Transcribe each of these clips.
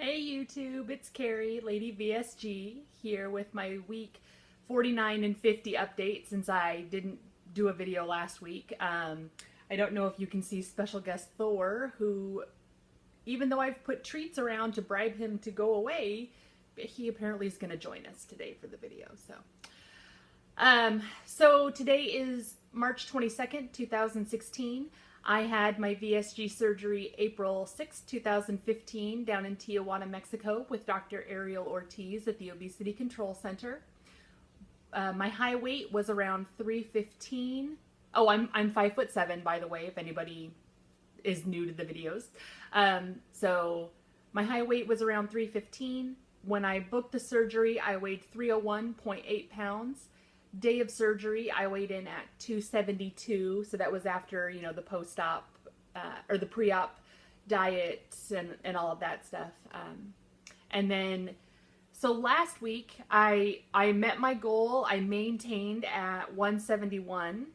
Hey YouTube, it's Carrie, Lady VSG, here with my week 49 and 50 update since I didn't do a video last week. I don't know if you can see special guest Thor, who, even though I've put treats around to bribe him to go away, he apparently is going to join us today for the video. So today is March 22nd, 2016. I had my VSG surgery April 6, 2015 down in Tijuana, Mexico with Dr. Ariel Ortiz at the Obesity Control Center. My high weight was around 315. Oh, I'm 5'7", by the way, if anybody is new to the videos. So my high weight was around 315. When I booked the surgery, I weighed 301.8 pounds. Day of surgery, I weighed in at 272, so that was after, you know, the post-op, or the pre-op diet and all of that stuff. And then, so last week, I met my goal. I maintained at 171,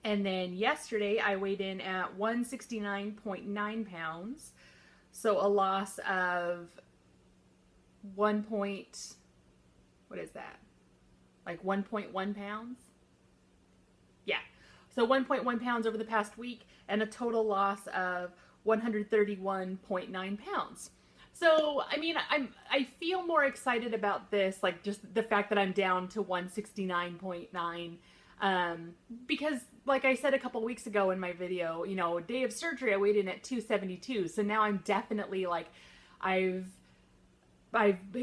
and then yesterday, I weighed in at 169.9 pounds, so a loss of what is that? Like 1.1 pounds? Yeah. So 1.1 pounds over the past week and a total loss of 131.9 pounds. So, I mean, I feel more excited about this, like just the fact that I'm down to 169.9, because like I said a couple weeks ago in my video, you know, day of surgery, I weighed in at 272. So now I'm definitely like, I've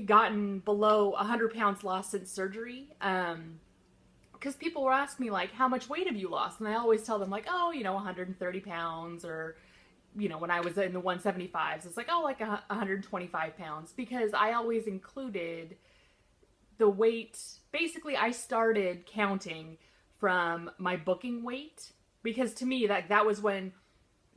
gotten below 100 pounds lost since surgery, because people will ask me, like, how much weight have you lost? And I always tell them, like, oh, you know, 130 pounds, or, you know, when I was in the 175s, it's like, oh, like 125 pounds, because I always included the weight. Basically, I started counting from my booking weight, because to me, that was when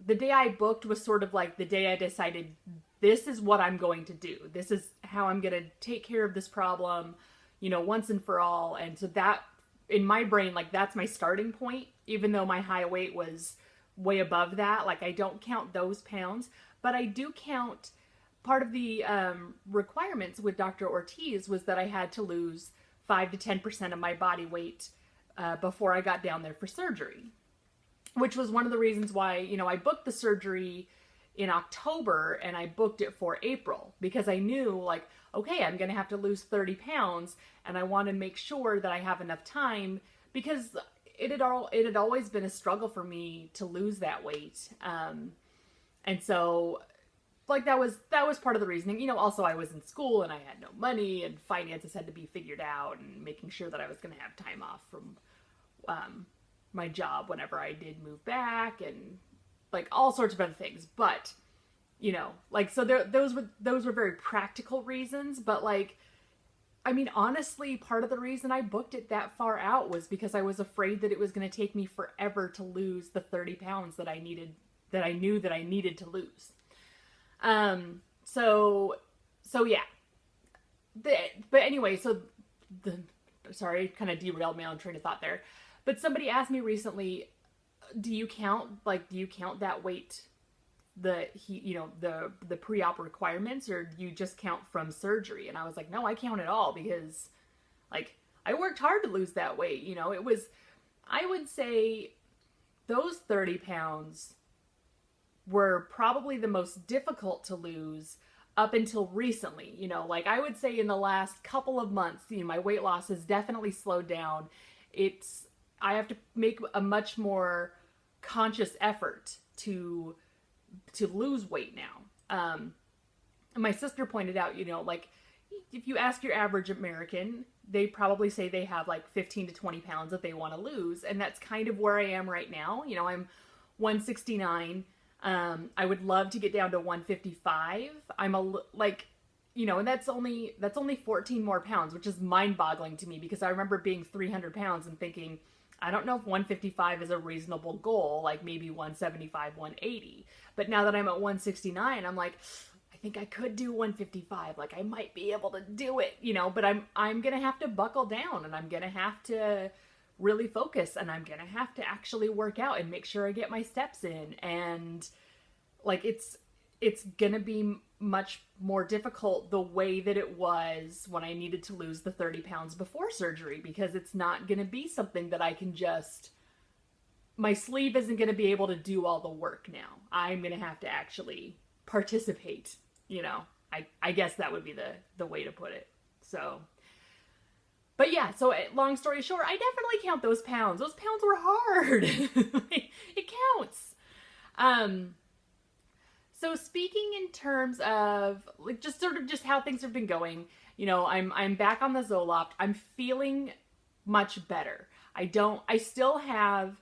the day I booked was sort of like the day I decided this is what I'm going to do. This is how I'm going to take care of this problem, you know, once and for all. And so that, in my brain, like, that's my starting point, even though my high weight was way above that. Like, I don't count those pounds, but I do count part of the requirements with Dr. Ortiz was that I had to lose 5 to 10% of my body weight before I got down there for surgery, which was one of the reasons why, you know, I booked the surgery in October and I booked it for April, because I knew, like, okay, I'm going to have to lose 30 pounds and I want to make sure that I have enough time, because it had always been a struggle for me to lose that weight. And so, like, that was part of the reasoning. You know, also I was in school and I had no money and finances had to be figured out, and making sure that I was going to have time off from my job whenever I did move back, and like all sorts of other things. But, you know, like, so those were very practical reasons. But, like, I mean, honestly, part of the reason I booked it that far out was because I was afraid that it was going to take me forever to lose the 30 pounds that I knew that I needed to lose. So yeah. But anyway, sorry, kind of derailed my own train of thought there. But somebody asked me recently, do you count that weight, the pre-op requirements, or do you just count from surgery? And I was like, no, I count it all, because, like, I worked hard to lose that weight. You know, I would say those 30 pounds were probably the most difficult to lose up until recently. You know, like, I would say in the last couple of months, you know, my weight loss has definitely slowed down. I have to make a much more conscious effort to lose weight now. And my sister pointed out, you know, like, if you ask your average American, they probably say they have like 15 to 20 pounds that they want to lose. And that's kind of where I am right now. You know, I'm 169. I would love to get down to 155. You know, and that's only 14 more pounds, which is mind-boggling to me, because I remember being 300 pounds and thinking, I don't know if 155 is a reasonable goal, like maybe 175, 180. But now that I'm at 169, I'm like, I think I could do 155. Like, I might be able to do it, you know, but I'm going to have to buckle down, and I'm going to have to really focus, and I'm going to have to actually work out and make sure I get my steps in. And, like, it's gonna be much more difficult the way that it was when I needed to lose the 30 pounds before surgery, because it's not going to be something that I can just, my sleeve isn't going to be able to do all the work now. I'm going to have to actually participate, you know. I guess that would be the way to put it. So, but yeah, so long story short, I definitely count those pounds. Those pounds were hard. It counts. So speaking in terms of like just sort of just how things have been going, you know, I'm back on the Zoloft. I'm feeling much better. I still have,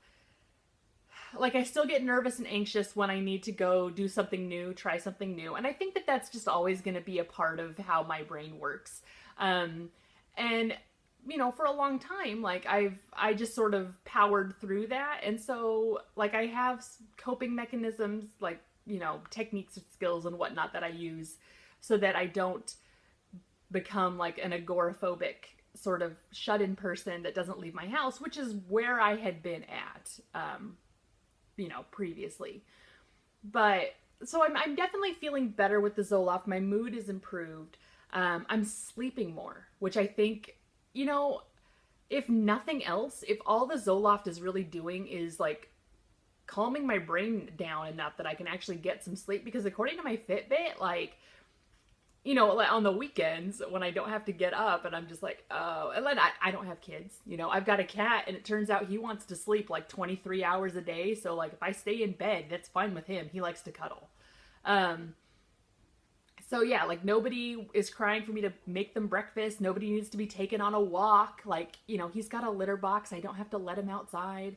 like, I still get nervous and anxious when I need to go do something new, try something new. And I think that that's just always going to be a part of how my brain works. And, you know, for a long time, like, I just sort of powered through that. And so, like, I have coping mechanisms, like, you know, techniques, skills, and whatnot that I use so that I don't become like an agoraphobic sort of shut-in person that doesn't leave my house, which is where I had been at, you know, previously. But so I'm definitely feeling better with the Zoloft. My mood is improved. I'm sleeping more, which I think, you know, if nothing else, if all the Zoloft is really doing is like calming my brain down enough that I can actually get some sleep, because according to my Fitbit, like, you know, on the weekends when I don't have to get up and I'm just like, oh, and then I don't have kids, you know, I've got a cat and it turns out he wants to sleep like 23 hours a day. So like if I stay in bed, that's fine with him. He likes to cuddle. So yeah, like nobody is crying for me to make them breakfast. Nobody needs to be taken on a walk. Like, you know, he's got a litter box. I don't have to let him outside.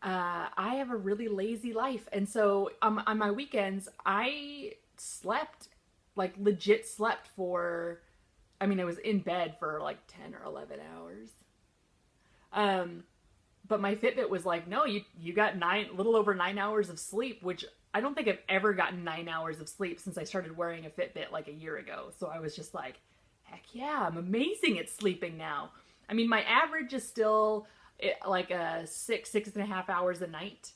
I have a really lazy life. And so on my weekends, I slept, like legit slept for, I mean, I was in bed for like 10 or 11 hours. But my Fitbit was like, no, you got little over 9 hours of sleep, which I don't think I've ever gotten 9 hours of sleep since I started wearing a Fitbit like a year ago. So I was just like, heck yeah, I'm amazing at sleeping now. I mean, my average is still like a 6.5 hours a night.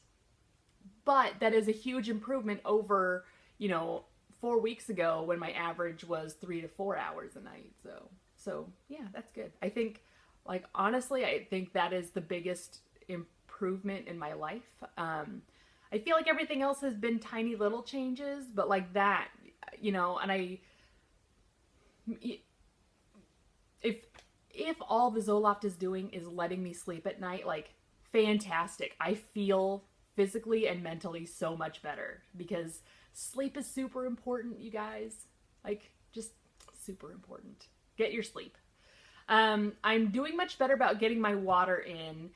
But that is a huge improvement over, you know, 4 weeks ago when my average was 3 to 4 hours a night. So yeah, that's good. I think, like, honestly, I think that is the biggest improvement in my life. I feel like everything else has been tiny little changes, but like that, you know, and if all the Zoloft is doing is letting me sleep at night, like, fantastic. I feel physically and mentally so much better, because sleep is super important, you guys. Like, just super important. Get your sleep. I'm doing much better about getting my water in.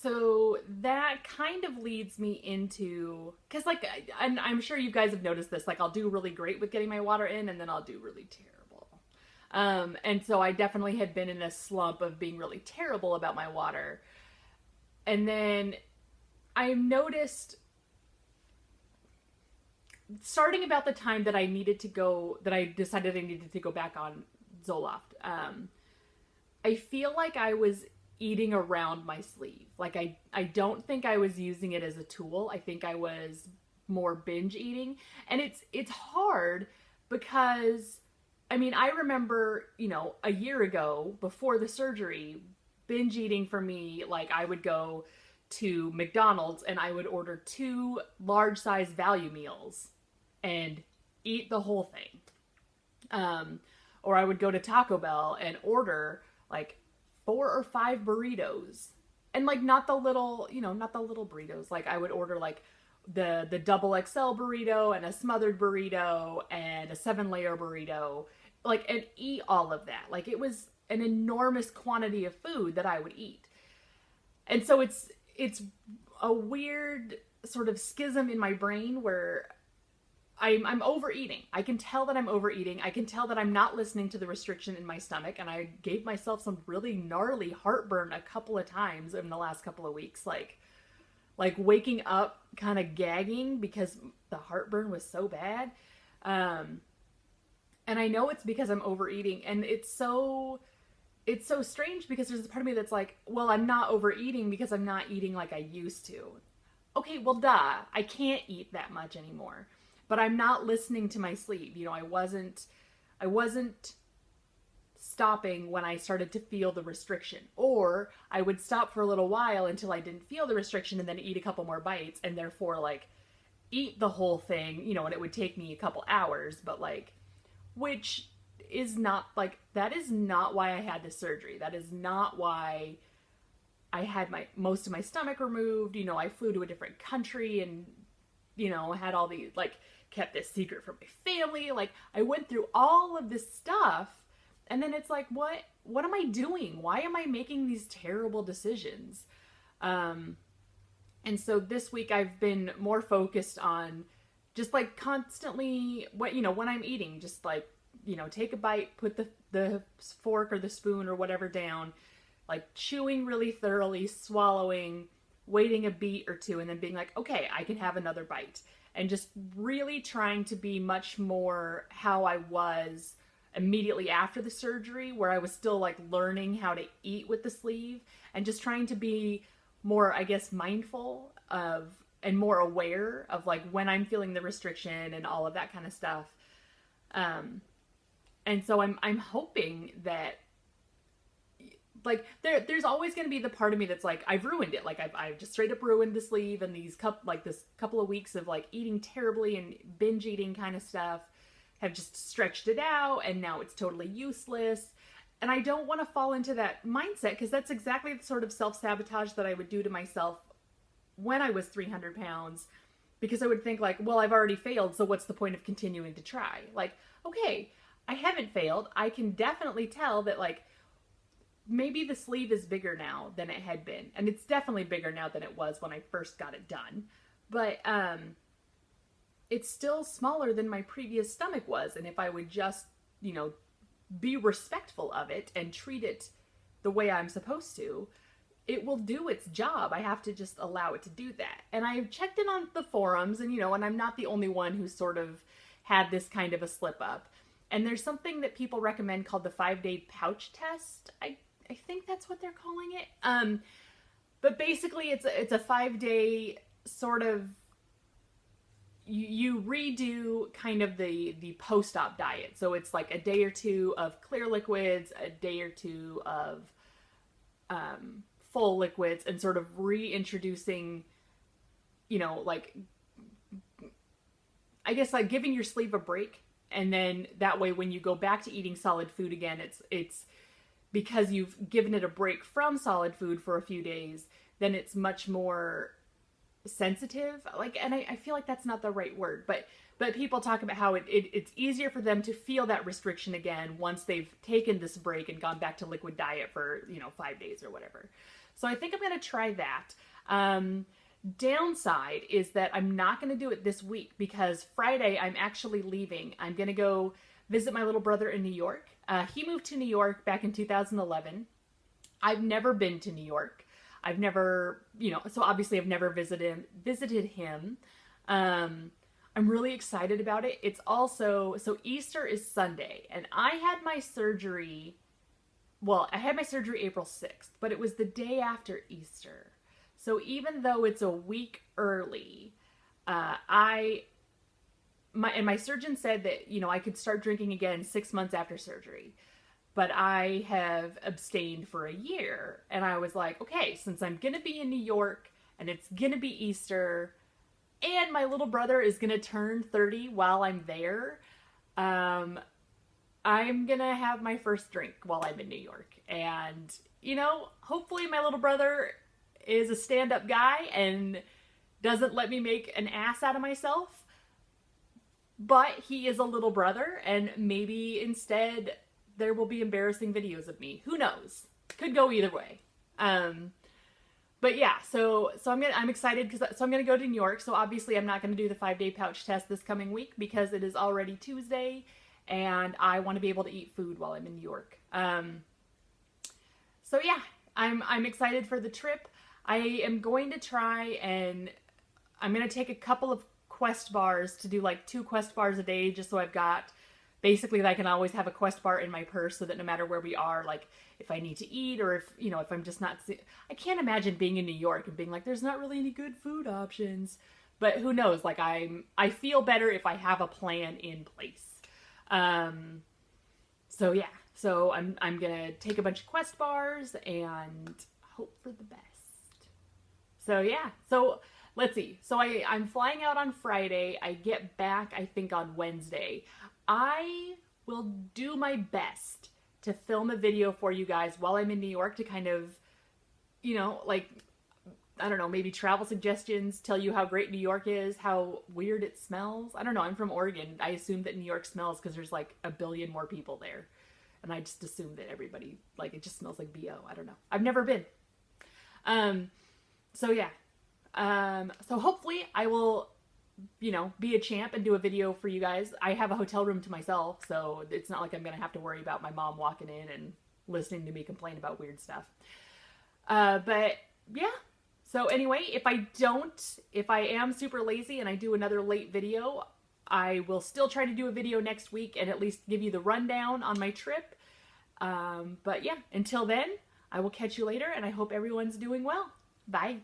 So that kind of leads me into, because like, and I'm sure you guys have noticed this, like I'll do really great with getting my water in and then I'll do really terrible. And so I definitely had been in a slump of being really terrible about my water. And then I noticed, starting about the time that I decided I needed to go back on Zoloft, I feel like I was eating around my sleeve. Like I don't think I was using it as a tool. I think I was more binge eating. And it's hard because, I mean, I remember, you know, a year ago before the surgery, binge eating for me, like I would go to McDonald's and I would order 2 large size value meals and eat the whole thing. Or I would go to Taco Bell and order like 4 or 5 burritos, and like not the little, you know, not the little burritos. Like I would order like the double XL burrito and a smothered burrito and a 7-layer burrito, like, and eat all of that. Like it was an enormous quantity of food that I would eat. And so it's a weird sort of schism in my brain where I'm overeating. I can tell that I'm overeating. I can tell that I'm not listening to the restriction in my stomach. And I gave myself some really gnarly heartburn a couple of times in the last couple of weeks. Like waking up kind of gagging because the heartburn was so bad. And I know it's because I'm overeating. And it's so strange because there's a part of me that's like, well, I'm not overeating because I'm not eating like I used to. Okay, well, duh. I can't eat that much anymore. but I'm not listening to my sleep. You know, I wasn't stopping when I started to feel the restriction. Or I would stop for a little while until I didn't feel the restriction and then eat a couple more bites and therefore like eat the whole thing, you know, and it would take me a couple hours, but like, which is not like, that is not why I had the surgery. That is not why I had most of my stomach removed. You know, I flew to a different country and, you know, had all these, like, kept this secret from my family. Like, I went through all of this stuff, and then it's like, what am I doing? Why am I making these terrible decisions? And so this week I've been more focused on just like constantly when I'm eating, just like, you know, take a bite, put the fork or the spoon or whatever down, like chewing really thoroughly, swallowing, waiting a beat or two, and then being like, okay, I can have another bite. And just really trying to be much more how I was immediately after the surgery, where I was still like learning how to eat with the sleeve, and just trying to be more, I guess, mindful of and more aware of like when I'm feeling the restriction and all of that kind of stuff. And so I'm hoping that like there's always going to be the part of me that's like, I've ruined it. Like I've just straight up ruined the sleeve, and this couple of weeks of like eating terribly and binge eating kind of stuff have just stretched it out, and now it's totally useless. And I don't want to fall into that mindset, because that's exactly the sort of self-sabotage that I would do to myself when I was 300 pounds, because I would think like, well, I've already failed, so what's the point of continuing to try? Like, okay, I haven't failed. I can definitely tell that like maybe the sleeve is bigger now than it had been. And it's definitely bigger now than it was when I first got it done. But it's still smaller than my previous stomach was. And if I would just, you know, be respectful of it and treat it the way I'm supposed to, it will do its job. I have to just allow it to do that. And I've checked in on the forums, and, you know, and I'm not the only one who sort of had this kind of a slip up. And there's something that people recommend called the 5-day pouch test. I think that's what they're calling it. But basically it's a 5-day sort of, you redo kind of the post-op diet. So it's like a day or two of clear liquids, a day or two of full liquids, and sort of reintroducing, you know, like, I guess like giving your sleeve a break. And then that way when you go back to eating solid food again, it's because you've given it a break from solid food for a few days, then it's much more sensitive. Like, and I feel like that's not the right word, but people talk about how it's easier for them to feel that restriction again once they've taken this break and gone back to liquid diet for, you know, 5 days or whatever. So I think I'm going to try that. Downside is that I'm not going to do it this week, because Friday I'm actually leaving. I'm going to go visit my little brother in New York. He moved to New York back in 2011. I've never been to New York. I've never, you know, so obviously I've never visited him. I'm really excited about it. It's also, so Easter is Sunday, and I had my surgery April 6th, but it was the day after Easter. So even though it's a week early, my surgeon said that, you know, I could start drinking again 6 months after surgery, but I have abstained for a year. And I was like, okay, since I'm going to be in New York and it's going to be Easter and my little brother is going to turn 30 while I'm there, I'm going to have my first drink while I'm in New York. And, you know, hopefully my little brother is a stand-up guy and doesn't let me make an ass out of myself. But he is a little brother, and maybe instead there will be embarrassing videos of me. Who knows? Could go either way. But yeah, so I'm excited because I'm gonna go to New York. So obviously I'm not gonna do the 5-day pouch test this coming week because it is already Tuesday, and I want to be able to eat food while I'm in New York. So yeah, I'm excited for the trip. I am going to try, and I'm going to take a couple of Quest bars to do like 2 Quest bars a day, just so I've got, basically that I can always have a Quest bar in my purse, so that no matter where we are, like if I need to eat, or if, you know, if I'm just not, I can't imagine being in New York and being like, there's not really any good food options. But who knows? Like I feel better if I have a plan in place. So yeah, so I'm gonna take a bunch of Quest bars and hope for the best. So yeah, so let's see. So I'm flying out on Friday. I get back I think on Wednesday. I will do my best to film a video for you guys while I'm in New York to kind of, like, I don't know, maybe travel suggestions, tell you how great New York is, how weird it smells. I don't know, I'm from Oregon. I assume that New York smells because there's like a billion more people there. And I just assume that everybody, like, it just smells like BO. I don't know. I've never been. So yeah. So hopefully I will, be a champ and do a video for you guys. I have a hotel room to myself, so it's not like I'm going to have to worry about my mom walking in and listening to me complain about weird stuff. But yeah. So anyway, if I am super lazy and I do another late video, I will still try to do a video next week and at least give you the rundown on my trip. But yeah, until then, I will catch you later and I hope everyone's doing well. Bye.